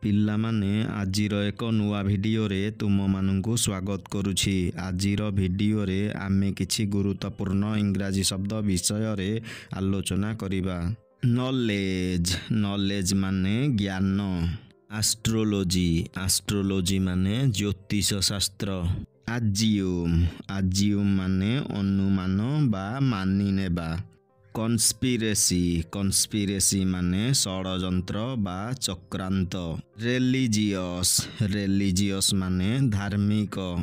ପିଲାମାନେ ଆଜିର ଏକ ନୂଆ ଭିଡ଼ିଓରେ ତୁମମାନଙ୍କୁ ସ୍ୱାଗତ କରୁଛି। ଆଜିର ଭିଡ଼ିଓରେ ଆମେ କିଛି ଗୁରୁତ୍ୱପୂର୍ଣ୍ଣ ଇଂରାଜୀ ଶବ୍ଦ ବିଷୟରେ ଆଲୋଚନା କରିବା। ନଲେଜ, ନଲେଜ ମାନେ ଜ୍ଞାନ। ଆଷ୍ଟ୍ରୋଲୋଜି, ଆଷ୍ଟ୍ରୋଲୋଜି ମାନେ ଜ୍ୟୋତିଷ ଶାସ୍ତ୍ର। ଆଜିୟୁମ, ଆଜିୟୁମ ମାନେ ଅନୁମାନ ବା ମାନିନେବା। କନସ୍ପିରେସି, କନସ୍ପିରେସି ମାନେ ଷଡ଼ଯନ୍ତ୍ର ବା ଚକ୍ରାନ୍ତ। ରେଲିଜିୟସ୍, ରେଲିଜିୟସ୍ ମାନେ ଧାର୍ମିକ।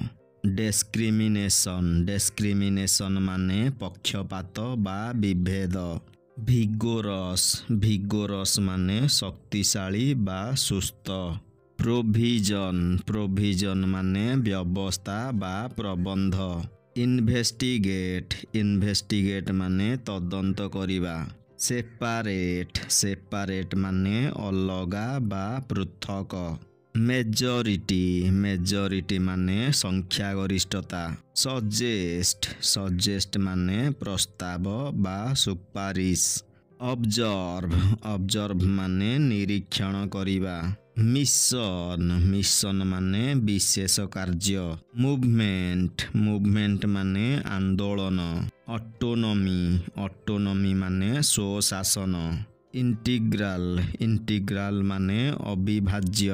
ଡେସ୍କ୍ରିମିନେସନ୍, ଡେସ୍କ୍ରିମିନେସନ୍ ମାନେ ପକ୍ଷପାତ ବା ବିଭେଦ। ଭିଗୋରସ୍, ଭିଗୋରସ୍ ମାନେ ଶକ୍ତିଶାଳୀ ବା ସୁସ୍ଥ। ପ୍ରୋଭିଜନ୍, ପ୍ରୋଭିଜନ୍ ମାନେ ବ୍ୟବସ୍ଥା ବା ପ୍ରବନ୍ଧ। ଇନଭେଷ୍ଟିଗେଟ୍, ଇନଭେଷ୍ଟିଗେଟ୍ ମାନେ ତଦନ୍ତ କରିବା। ସେପାରେଟ୍, ସେପାରେଟ୍ ମାନେ ଅଲଗା ବା ପୃଥକ। ମେଜରିଟି, ମେଜରିଟି ମାନେ ସଂଖ୍ୟାଗରିଷ୍ଠତା। ସଜେଷ୍ଟ, ସଜେଷ୍ଟ ମାନେ ପ୍ରସ୍ତାବ ବା ସୁପାରିଶ। ଅବଜର୍ଭ, ଅବଜର୍ଭ ମାନେ ନିରୀକ୍ଷଣ କରିବା। ମିଶନ, ମିଶନ ମାନେ ବିଶେଷ କାର୍ଯ୍ୟ। ମୁଭମେଣ୍ଟ, ମୁଭମେଣ୍ଟ ମାନେ ଆନ୍ଦୋଳନ। ଅଟୋନମି, ଅଟୋନମି ମାନେ ସ୍ୱଶାସନ। ଇଣ୍ଟିଗ୍ରାଲ, ଇଣ୍ଟିଗ୍ରାଲ ମାନେ ଅବିଭାଜ୍ୟ।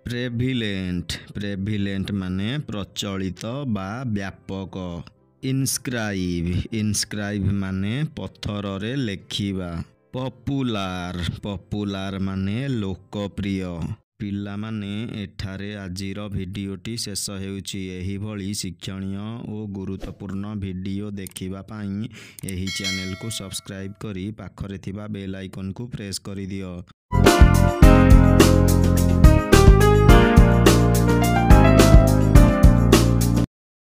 ପ୍ରେଭିଲେଣ୍ଟ, ପ୍ରେଭିଲେଣ୍ଟ ମାନେ ପ୍ରଚଳିତ ବା ବ୍ୟାପକ। ଇନସ୍କ୍ରାଇବ୍, ଇନସ୍କ୍ରାଇବ୍ ମାନେ ପଥରରେ ଲେଖିବା। ପପୁଲାର, ପପୁଲାର ମାନେ ଲୋକପ୍ରିୟ। ପିଲାମାନେ, ଏଠାରେ ଆଜିର ଭିଡ଼ିଓଟି ଶେଷ ହେଉଛି। ଏହିଭଳି ଶିକ୍ଷଣୀୟ ଓ ଗୁରୁତ୍ୱପୂର୍ଣ୍ଣ ଭିଡ଼ିଓ ଦେଖିବା ପାଇଁ ଏହି ଚ୍ୟାନେଲକୁ ସବସ୍କ୍ରାଇବ୍ କରି ପାଖରେ ଥିବା ବେଲ୍ ଆଇକନକୁ ପ୍ରେସ୍ କରିଦିଅ।